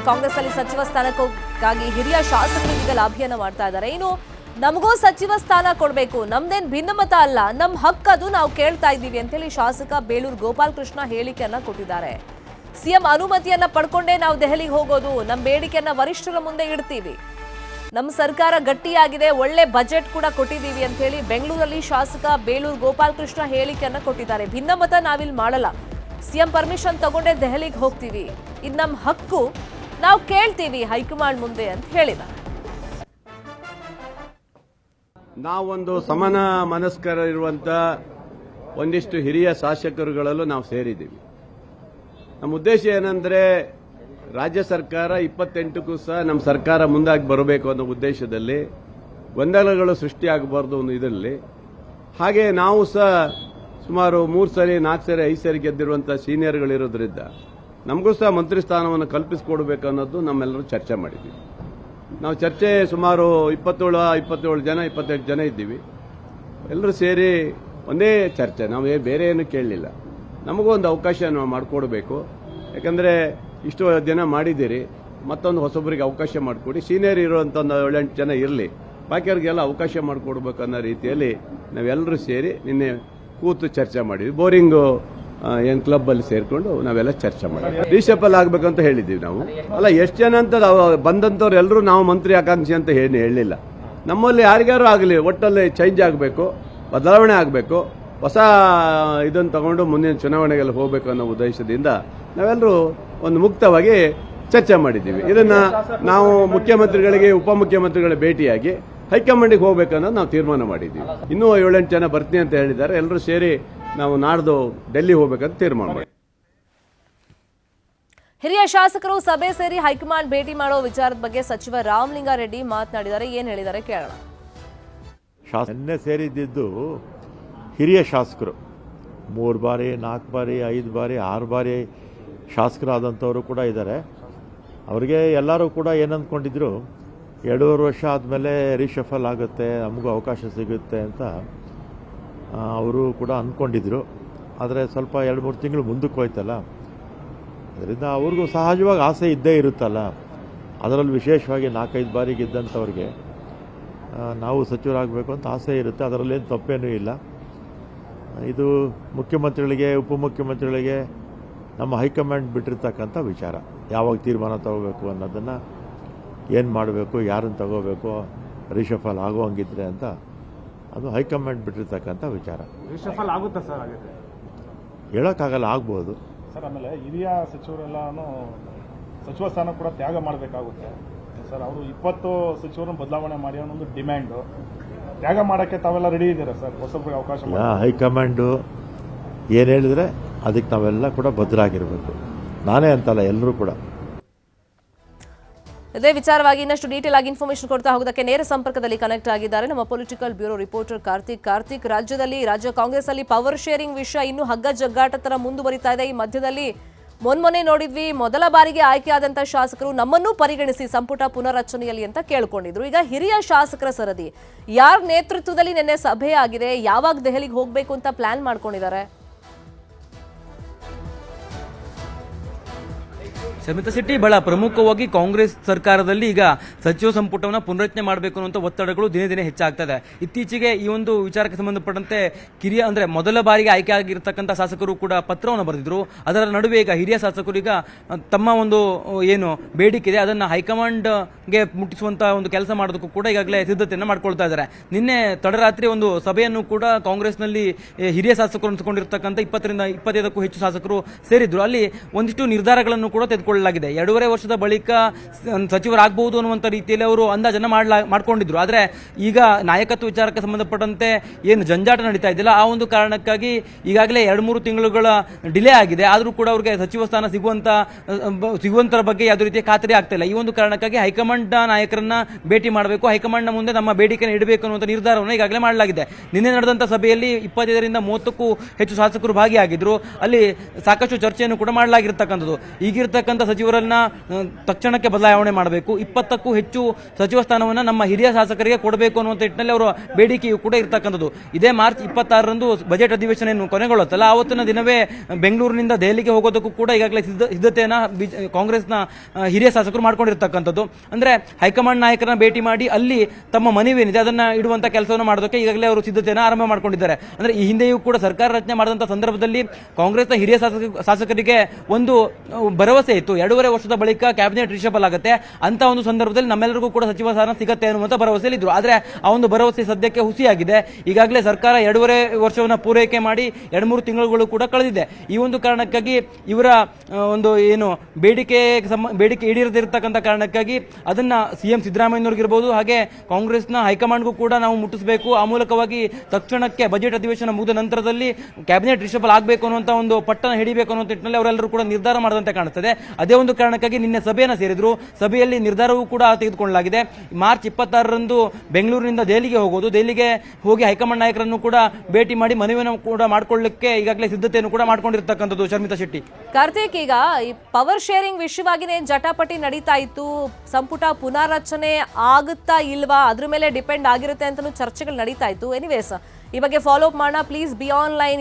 ಕಾಂಗ್ರೆಸ್ ಅಲ್ಲಿ ಸಚಿವ ಸ್ಥಾನಕ್ಕಾಗಿ ಹಿರಿಯ ಶಾಸಕರು ಈಗಲೇ ಅಭಿಯಾನ ಮಾಡ್ತಾ ಇದ್ದಾರೆ. ಇನ್ನು ನಮಗೂ ಸಚಿವ ಸ್ಥಾನ ಕೊಡಬೇಕು, ನಮ್ದೇನ್ ಭಿನ್ನಮತ ಅಲ್ಲ, ನಮ್ ಹಕ್ಕದು, ನಾವು ಕೇಳ್ತಾ ಇದ್ದೀವಿ ಅಂತ ಹೇಳಿ ಶಾಸಕ ಬೇಳೂರು ಗೋಪಾಲಕೃಷ್ಣ ಹೇಳಿಕೆಯನ್ನ ಕೊಟ್ಟಿದ್ದಾರೆ. ಸಿಎಂ ಅನುಮತಿಯನ್ನ ಪಡ್ಕೊಂಡೇ ನಾವು ದೆಹಲಿಗೆ ಹೋಗೋದು, ನಮ್ಮ ಬೇಡಿಕೆಯನ್ನ ವರಿಷ್ಠರ ಮುಂದೆ ಇಡ್ತೀವಿ, ನಮ್ಮ ಸರ್ಕಾರ ಗಟ್ಟಿಯಾಗಿದೆ, ಒಳ್ಳೆ ಬಜೆಟ್ ಕೂಡ ಕೊಟ್ಟಿದ್ದೀವಿ ಅಂತ ಹೇಳಿ ಬೆಂಗಳೂರಲ್ಲಿ ಶಾಸಕ ಬೇಳೂರು ಗೋಪಾಲಕೃಷ್ಣ ಹೇಳಿಕೆಯನ್ನ ಕೊಟ್ಟಿದ್ದಾರೆ. ಭಿನ್ನಮತ ನಾವಿಲ್ಲಿ ಮಾಡಲ್ಲ, ಸಿಎಂ ಪರ್ಮಿಷನ್ ತಗೊಂಡೇ ದೆಹಲಿಗೆ ಹೋಗ್ತೀವಿ, ಇದು ನಮ್ಮ ಹಕ್ಕು, ನಾವು ಕೇಳ್ತೀವಿ ಹೈಕಮಾಂಡ್ ಮುಂದೆ ಅಂತ ಹೇಳಿದ್ದಾರೆ. ನಾವೊಂದು ಸಮಾನ ಮನಸ್ಕರ ಇರುವಂತ ಒಂದಿಷ್ಟು ಹಿರಿಯ ಶಾಸಕರುಗಳಲ್ಲೂ ನಾವು ಸೇರಿದ್ದೀವಿ. ನಮ್ಮ ಉದ್ದೇಶ ಏನಂದ್ರೆ ರಾಜ್ಯ ಸರ್ಕಾರ 28ಕ್ಕೂ ಸಹ ನಮ್ಮ ಸರ್ಕಾರ ಮುಂದಾಗಿ ಬರಬೇಕು ಅನ್ನೋ ಉದ್ದೇಶದಲ್ಲಿ ಗೊಂದಲಗಳು ಸೃಷ್ಟಿಯಾಗಬಾರ್ದು ಅನ್ನೋ ಇದರಲ್ಲಿ. ಹಾಗೆ ನಾವು ಸಹ ಸುಮಾರು 3 ಸರಿ 4 ಸರಿ 5 ಸರಿ ಗೆದ್ದಿರುವಂತಹ ಸೀನಿಯರ್ಗಳಿರೋದ್ರಿಂದ ನಮಗೂ ಸಹ ಮಂತ್ರಿ ಸ್ಥಾನವನ್ನು ಕಲ್ಪಿಸಿಕೊಡ್ಬೇಕು ಅನ್ನೋದು ನಮ್ಮೆಲ್ಲರೂ ಚರ್ಚೆ ಮಾಡಿದ್ದೀವಿ. ನಾವು ಚರ್ಚೆ ಸುಮಾರು 27 ಜನ 28 ಜನ ಇದ್ದೀವಿ. ಎಲ್ಲರೂ ಸೇರಿ ಒಂದೇ ಚರ್ಚೆ, ನಾವು ಬೇರೆ ಏನು ಕೇಳಲಿಲ್ಲ. ನಮಗೂ ಒಂದು ಅವಕಾಶ ನಾವು ಮಾಡಿಕೊಡ್ಬೇಕು, ಯಾಕಂದ್ರೆ ಇಷ್ಟು ದಿನ ಮಾಡಿದ್ದೀರಿ, ಮತ್ತೊಂದು ಹೊಸೊಬ್ಬರಿಗೆ ಅವಕಾಶ ಮಾಡಿಕೊಡಿ, ಸೀನಿಯರ್ ಇರುವಂತ ಒಂದು 7-8 ಜನ ಇರಲಿ, ಬಾಕಿಯವ್ರಿಗೆಲ್ಲ ಅವಕಾಶ ಮಾಡಿಕೊಡ್ಬೇಕು ಅನ್ನೋ ರೀತಿಯಲ್ಲಿ ನಾವೆಲ್ಲರೂ ಸೇರಿ ನಿನ್ನೆ ಕೂತು ಚರ್ಚೆ ಮಾಡಿದ್ವಿ. ಬೋರಿಂಗ್ ಏನ್ ಕ್ಲಬ್ ಅಲ್ಲಿ ಸೇರ್ಕೊಂಡು ನಾವೆಲ್ಲ ಚರ್ಚೆ ಮಾಡಿದ್ವಿ. ರೀಶಫಲ್ ಆಗ್ಬೇಕಂತ ಹೇಳಿದ್ದೀವಿ ನಾವು. ಅಲ್ಲ, ಎಷ್ಟು ಜನ ಅಂತ ಬಂದಂತವ್ರು ಎಲ್ಲರೂ ನಾವು ಮಂತ್ರಿ ಆಕಾಂಕ್ಷಿ ಅಂತ ಹೇಳಲಿಲ್ಲ. ನಮ್ಮಲ್ಲಿ ಯಾರಿಗಾರು ಆಗಲಿ, ಒಟ್ಟಲ್ಲಿ ಚೇಂಜ್ ಆಗಬೇಕು, ಬದಲಾವಣೆ ಆಗಬೇಕು, ಹೊಸ ಇದನ್ನು ತಗೊಂಡು ಮುಂದಿನ ಚುನಾವಣೆಗೆಲ್ಲ ಹೋಗಬೇಕು ಅನ್ನೋ ಉದ್ದೇಶದಿಂದ ನಾವೆಲ್ಲರೂ ಒಂದು ಮುಕ್ತವಾಗಿ ಚರ್ಚೆ ಮಾಡಿದ್ದೀವಿ. ಇದನ್ನ ನಾವು ಮುಖ್ಯಮಂತ್ರಿಗಳಿಗೆ ಉಪಮುಖ್ಯಮಂತ್ರಿಗಳ ಭೇಟಿಯಾಗಿ ಹೈಕಮಾಂಡಿಗೆ ಹೋಗ್ಬೇಕನ್ನೋದು ನಾವು ತೀರ್ಮಾನ ಮಾಡಿದ್ದೀವಿ. ಇನ್ನೂ 7-8 ಜನ ಬರ್ತೀನಿ ಅಂತ ಹೇಳಿದ್ದಾರೆ. ಎಲ್ಲರೂ ಸೇರಿ ನಾವು ನಾಡ್ದು ಡೆಲ್ಲಿ ಹೋಗ್ಬೇಕಂತ ತೀರ್ಮಾನ ಮಾಡಿ. ಹಿರಿಯ ಶಾಸಕರು ಸಭೆ ಸೇರಿ ಹೈಕಮಾಂಡ್ ಭೇಟಿ ಮಾಡೋ ವಿಚಾರದ ಬಗ್ಗೆ ಸಚಿವ ರಾಮಲಿಂಗಾರೆಡ್ಡಿ ಮಾತನಾಡಿದ್ದಾರೆ. ಏನ್ ಹೇಳಿದ್ದಾರೆ ಕೇಳೋಣ. ನಿನ್ನೆ ಸೇರಿದ್ದು ಹಿರಿಯ ಶಾಸಕರು 3 ಬಾರಿ 4 ಬಾರಿ 5 ಬಾರಿ 6 ಬಾರಿ ಶಾಸಕರಾದಂಥವರು ಕೂಡ ಇದ್ದಾರೆ. ಅವರಿಗೆ ಎಲ್ಲರೂ ಕೂಡ ಏನಂದ್ಕೊಂಡಿದ್ರು, 2.5 ವರ್ಷ ಆದಮೇಲೆ ರೀಶಫಲ್ ಆಗುತ್ತೆ, ನಮಗೂ ಅವಕಾಶ ಸಿಗುತ್ತೆ ಅಂತ ಅವರು ಕೂಡ ಅಂದ್ಕೊಂಡಿದ್ರು. ಆದರೆ ಸ್ವಲ್ಪ 2-3 ತಿಂಗಳು ಮುಂದಕ್ಕೆ ಹೋಯ್ತಲ್ಲ, ಅದರಿಂದ ಅವ್ರಿಗೂ ಸಹಜವಾಗಿ ಆಸೆ ಇದ್ದೇ ಇರುತ್ತಲ್ಲ. ಅದರಲ್ಲಿ ವಿಶೇಷವಾಗಿ 4-5 ಬಾರಿ ಗೆದ್ದಂಥವ್ರಿಗೆ ನಾವು ಸಚಿವರಾಗಬೇಕು ಅಂತ ಆಸೆ ಇರುತ್ತೆ, ಅದರಲ್ಲೇನು ತಪ್ಪೇನೂ ಇಲ್ಲ. ಇದು ಮುಖ್ಯಮಂತ್ರಿಗಳಿಗೆ ಉಪಮುಖ್ಯಮಂತ್ರಿಗಳಿಗೆ ನಮ್ಮ ಹೈಕಮಾಂಡ್ ಬಿಟ್ಟಿರ್ತಕ್ಕಂಥ ವಿಚಾರ. ಯಾವಾಗ ತೀರ್ಮಾನ ತಗೋಬೇಕು ಅನ್ನೋದನ್ನು, ಏನು ಮಾಡಬೇಕು, ಯಾರನ್ನು ತಗೋಬೇಕು, ರೀಶಫಲ್ ಆಗೋಂಗಿದ್ರೆ ಅಂತ ಅದು ಹೈಕಮಾಂಡ್ ಬಿಟ್ಟಿರ್ತಕ್ಕಂಥ ವಿಚಾರ. ರೀಶಫಲ್ ಆಗುತ್ತಾ ಸರ್? ಆಗುತ್ತೆ, ಹೇಳೋಕ್ಕಾಗಲ್ಲ, ಆಗ್ಬೋದು ಸರ್. ಆಮೇಲೆ ಹಿರಿಯ ಸಚಿವರೆಲ್ಲನೂ ಸಚಿವ ಸ್ಥಾನ ಕೂಡ ತ್ಯಾಗ ಮಾಡಬೇಕಾಗುತ್ತೆ ಸರ್. ಅವರು 20 ಸಚಿವರನ್ನು ಬದಲಾವಣೆ ಮಾಡಿ ಅನ್ನೊಂದು ಡಿಮ್ಯಾಂಡು. ತ್ಯಾಗ ಮಾಡೋಕ್ಕೆ ತಾವೆಲ್ಲ ರೆಡಿ ಇದ್ದೀರಾ ಸರ್? ಹೊಸಬ್ರಿಗೆ ಅವಕಾಶ ಹೈಕಮಾಂಡು ಏನು ಹೇಳಿದ್ರೆ ಅದಕ್ಕೆ ನಾವೆಲ್ಲ ಕೂಡ ಬದ್ಧರಾಗಿರಬೇಕು. ನಾನೇ ಅಂತಲ್ಲ, ಎಲ್ಲರೂ ಕೂಡ. ಇದೇ ವಿಚಾರವಾಗಿ ಇನ್ನಷ್ಟು ಡೀಟೇಲ್ ಆಗಿ ಇನ್ಫಾರ್ಮೇಶನ್ ಕೊಡ್ತಾ ಹೋಗೋದಕ್ಕೆ ನೇರ ಸಂಪರ್ಕದಲ್ಲಿ ಕನೆಕ್ಟ್ ಆಗಿದ್ದಾರೆ ನಮ್ಮ ಪೊಲಿಟಿಕಲ್ ಬ್ಯೂರೋ ರಿಪೋರ್ಟರ್ ಕಾರ್ತಿಕ್. ರಾಜ್ಯ ಕಾಂಗ್ರೆಸ್ ಅಲ್ಲಿ ಪವರ್ ಶೇರಿಂಗ್ ವಿಷಯ ಇನ್ನೂ ಹಗ್ಗ ಜಗ್ಗಾಟ ತರ ಮುಂದುವರಿತಾ ಇದೆ. ಈ ಮಧ್ಯದಲ್ಲಿ ಮೊನ್ನೆ ನೋಡಿದ್ವಿ, ಮೊದಲ ಬಾರಿಗೆ ಆಯ್ಕೆಯಾದಂತ ಶಾಸಕರು ನಮ್ಮನ್ನೂ ಪರಿಗಣಿಸಿ ಸಂಪುಟ ಪುನರ್ರಚನೆಯಲ್ಲಿ ಅಂತ ಕೇಳ್ಕೊಂಡಿದ್ರು. ಈಗ ಹಿರಿಯ ಶಾಸಕರ ಸರದಿ ಯಾರ ನೇತೃತ್ವದಲ್ಲಿ ನಿನ್ನೆ ಸಭೆ ಆಗಿದೆ, ಯಾವಾಗ ದೆಹಲಿಗೆ ಹೋಗ್ಬೇಕು ಅಂತ ಪ್ಲಾನ್ ಮಾಡ್ಕೊಂಡಿದ್ದಾರೆ? ಶಮಿತಾ ಶೆಟ್ಟಿ, ಬಹಳ ಪ್ರಮುಖವಾಗಿ ಕಾಂಗ್ರೆಸ್ ಸರ್ಕಾರದಲ್ಲಿ ಈಗ ಸಚಿವ ಸಂಪುಟವನ್ನು ಪುನರಚನೆ ಮಾಡಬೇಕು ಅನ್ನುವಂಥ ಒತ್ತಡಗಳು ದಿನೇ ದಿನೇ ಹೆಚ್ಚಾಗ್ತದೆ. ಇತ್ತೀಚೆಗೆ ಈ ಒಂದು ವಿಚಾರಕ್ಕೆ ಸಂಬಂಧಪಟ್ಟಂತೆ ಮೊದಲ ಬಾರಿಗೆ ಆಯ್ಕೆ ಆಗಿರತಕ್ಕಂಥ ಶಾಸಕರು ಕೂಡ ಪತ್ರವನ್ನು ಬರೆದಿದ್ರು. ಅದರ ನಡುವೆ ಈಗ ಹಿರಿಯ ಶಾಸಕರು ಈಗ ತಮ್ಮ ಒಂದು ಏನು ಬೇಡಿಕೆ ಇದೆ ಅದನ್ನು ಹೈಕಮಾಂಡ್ಗೆ ಮುಟ್ಟಿಸುವಂತ ಒಂದು ಕೆಲಸ ಮಾಡೋದಕ್ಕೂ ಕೂಡ ಈಗಾಗಲೇ ಸಿದ್ಧತೆಯನ್ನು ಮಾಡ್ಕೊಳ್ತಾ ಇದ್ದಾರೆ. ನಿನ್ನೆ ತಡರಾತ್ರಿ ಒಂದು ಸಭೆಯನ್ನು ಕೂಡ ಕಾಂಗ್ರೆಸ್ನಲ್ಲಿ ಹಿರಿಯ ಶಾಸಕರು ಅನಿಸಿಕೊಂಡಿರ್ತಕ್ಕಂಥ 20ರಿಂದ 25ಕ್ಕೂ ಹೆಚ್ಚು ಶಾಸಕರು ಸೇರಿದ್ರು. ಅಲ್ಲಿ ಒಂದಿಷ್ಟು ನಿರ್ಧಾರಗಳನ್ನು ಕೂಡ ತೆಗೆದುಕೊಳ್ಳಲಾಗಿದೆ. 2.5 ವರ್ಷದ ಬಳಿಕ ಸಚಿವರಾಗಬಹುದು ಅನ್ನುವಂಥ ರೀತಿಯಲ್ಲಿ ಅವರು ಅಂದಾಜನ್ನು ಮಾಡ್ಕೊಂಡಿದ್ರು. ಆದರೆ ಈಗ ನಾಯಕತ್ವ ವಿಚಾರಕ್ಕೆ ಸಂಬಂಧಪಟ್ಟಂತೆ ಏನು ಜಂಜಾಟ ನಡೀತಾ ಇದೆಯಲ್ಲ, ಆ ಒಂದು ಕಾರಣಕ್ಕಾಗಿ ಈಗಾಗಲೇ 2-3 ತಿಂಗಳುಗಳ ಡಿಲೇ ಆಗಿದೆ. ಆದರೂ ಕೂಡ ಅವರಿಗೆ ಸಚಿವ ಸ್ಥಾನ ಸಿಗುವಂತರ ಬಗ್ಗೆ ಯಾವುದೇ ರೀತಿಯ ಖಾತರಿ ಆಗ್ತಾ ಇಲ್ಲ. ಈ ಒಂದು ಕಾರಣಕ್ಕಾಗಿ ಹೈಕಮಾಂಡ್ ನಾಯಕರನ್ನ ಭೇಟಿ ಮಾಡಬೇಕು, ಹೈಕಮಾಂಡ್ ಮುಂದೆ ನಮ್ಮ ಬೇಡಿಕೆಯನ್ನು ಇಡಬೇಕು ಅನ್ನುವಂಥ ನಿರ್ಧಾರವನ್ನು ಈಗಾಗಲೇ ಮಾಡಲಾಗಿದೆ. ನಿನ್ನೆ ನಡೆದಂಥ ಸಭೆಯಲ್ಲಿ 25ರಿಂದ 30ಕ್ಕೂ ಹೆಚ್ಚು ಶಾಸಕರು ಭಾಗಿಯಾಗಿದ್ರು. ಅಲ್ಲಿ ಸಾಕಷ್ಟು ಚರ್ಚೆಯನ್ನು ಕೂಡ ಮಾಡಲಾಗಿರ್ತಕ್ಕಂಥದ್ದು. ಈಗಿರ್ತಕ್ಕಂಥ ಸಚಿವರನ್ನ ತಕ್ಷಣಕ್ಕೆ ಬದಲಾವಣೆ ಮಾಡಬೇಕು, 20ಕ್ಕೂ ಹೆಚ್ಚು ಸಚಿವ ಸ್ಥಾನವನ್ನು ನಮ್ಮ ಹಿರಿಯ ಶಾಸಕರಿಗೆ ಕೊಡಬೇಕು ಅನ್ನುವಂಥ ನಿಟ್ಟಿನಲ್ಲಿ ಅವರ ಬೇಡಿಕೆಯು ಕೂಡ ಇರ್ತಕ್ಕಂಥದ್ದು. ಇದೇ ಮಾರ್ಚ್ 26ರಂದು ಬಜೆಟ್ ಅಧಿವೇಶನ ಏನು ಕೊನೆಗೊಳ್ಳುತ್ತಲ್ಲ, ಆವತ್ತಿನ ದಿನವೇ ಬೆಂಗಳೂರಿನಿಂದ ದೆಹಲಿಗೆ ಹೋಗೋದಕ್ಕೂ ಕೂಡ ಈಗಾಗಲೇ ಸಿದ್ಧತೆಯನ್ನ ಕಾಂಗ್ರೆಸ್ನ ಹಿರಿಯ ಶಾಸಕರು ಮಾಡ್ಕೊಂಡಿರ್ತಕ್ಕಂಥದ್ದು. ಅಂದ್ರೆ ಹೈಕಮಾಂಡ್ ನಾಯಕರನ್ನ ಭೇಟಿ ಮಾಡಿ ಅಲ್ಲಿ ತಮ್ಮ ಮನವಿಯೇನಿದೆ ಅದನ್ನ ಇಡುವಂತ ಕೆಲಸವನ್ನು ಮಾಡೋದಕ್ಕೆ ಈಗಾಗಲೇ ಅವರು ಸಿದ್ಧತೆಯನ್ನು ಆರಂಭ ಮಾಡ್ಕೊಂಡಿದ್ದಾರೆ. ಅಂದ್ರೆ ಈ ಹಿಂದೆಯೂ ಕೂಡ ಸರ್ಕಾರ ರಚನೆ ಮಾಡಿದಂಥ ಸಂದರ್ಭದಲ್ಲಿ ಕಾಂಗ್ರೆಸ್ನ ಹಿರಿಯ ಶಾಸಕರಿಗೆ ಒಂದು ಭರವಸೆ ಇತ್ತು, 2.5 ವರ್ಷದ ಬಳಿಕ ಕ್ಯಾಬಿನೆಟ್ ರಿಷಬಲ್ ಆಗುತ್ತೆ ಅಂತ ಒಂದು ಸಂದರ್ಭದಲ್ಲಿ ನಮ್ಮೆಲ್ಲರಿಗೂ ಕೂಡ ಸಚಿವ ಸ್ಥಾನ ಸಿಗತ್ತೆ ಅನ್ನುವಂಥ ಭರವಸೆಯಲ್ಲಿ ಇದ್ರು. ಆದ್ರೆ ಆ ಒಂದು ಭರವಸೆ ಸದ್ಯಕ್ಕೆ ಹುಸಿಯಾಗಿದೆ. ಈಗಾಗಲೇ ಸರ್ಕಾರ 2.5 ವರ್ಷವನ್ನು ಪೂರೈಕೆ ಮಾಡಿ 2-3 ತಿಂಗಳುಗಳು ಕೂಡ ಕಳೆದಿದೆ. ಈ ಒಂದು ಕಾರಣಕ್ಕಾಗಿ ಇವರ ಒಂದು ಏನು ಬೇಡಿಕೆ ಈಡೇರದಿರತಕ್ಕಂಥ ಕಾರಣಕ್ಕಾಗಿ ಅದನ್ನ ಸಿಎಂ ಸಿದ್ದರಾಮಯ್ಯನವ್ರಿಗಿರ್ಬೋದು, ಹಾಗೆ ಕಾಂಗ್ರೆಸ್ನ ಹೈಕಮಾಂಡ್ಗೂ ಕೂಡ ನಾವು ಮುಟ್ಟಿಸಬೇಕು, ಆ ಮೂಲಕವಾಗಿ ತಕ್ಷಣಕ್ಕೆ ಬಜೆಟ್ ಅಧಿವೇಶನ ಮುಗಿದ ನಂತರದಲ್ಲಿ ಕ್ಯಾಬಿನೆಟ್ ರಿಷಬಲ್ ಆಗಬೇಕು ಅನ್ನುವಂಥ ಒಂದು ಪಟ್ಟಣ ಹಿಡಿಬೇಕು ಅನ್ನೋ ನಿಟ್ಟಿನಲ್ಲಿ ಅವರೆಲ್ಲರೂ ಕೂಡ ನಿರ್ಧಾರ ಮಾಡದಂತೆ ಕಾಣುತ್ತದೆ. ಅದೇ ಒಂದು ಕಾರಣಕ್ಕಾಗಿ ನಿನ್ನೆ ಸಭೆಯನ್ನು ಸೇರಿದ್ರು. ಸಭೆಯಲ್ಲಿ ನಿರ್ಧಾರವೂ ಕೂಡ ತೆಗೆದುಕೊಳ್ಳಲಾಗಿದೆ. ಮಾರ್ಚ್ 26ರಂದು ಬೆಂಗಳೂರಿನಿಂದ ದೆಹಲಿಗೆ ಹೋಗೋದು, ದೆಹಲಿಗೆ ಹೋಗಿ ಹೈಕಮಾಂಡ್ ನಾಯಕರನ್ನು ಕೂಡ ಭೇಟಿ ಮಾಡಿ ಮನವಿಯನ್ನು ಕೂಡ ಮಾಡಿಕೊಳ್ಳಲಿಕ್ಕೆ ಈಗಾಗಲೇ ಸಿದ್ಧತೆಯನ್ನು ಕೂಡ ಮಾಡ್ಕೊಂಡಿರ್ತಕ್ಕಂಥದ್ದು. ಶರ್ಮಿತಾ ಶೆಟ್ಟಿ. ಕಾರ್ತಿಕ್, ಈಗ ಈ ಪವರ್ ಶೇರಿಂಗ್ ವಿಷಯವಾಗಿನೇ ಜಟಾಪಟಿ ನಡೀತಾ ಇತ್ತು. ಸಂಪುಟ ಪುನಾರಚನೆ ಆಗುತ್ತಾ ಇಲ್ವಾ ಅದ್ರ ಮೇಲೆ ಡಿಪೆಂಡ್ ಆಗಿರುತ್ತೆ ಅಂತಲೂ ಚರ್ಚೆಗಳು ನಡೀತಾ ಇತ್ತು. ಎನಿವೇಸ್ ಈ ಬಗ್ಗೆ ಫಾಲೋ ಅಪ್ ಮಾಡೋಣ. Please be online.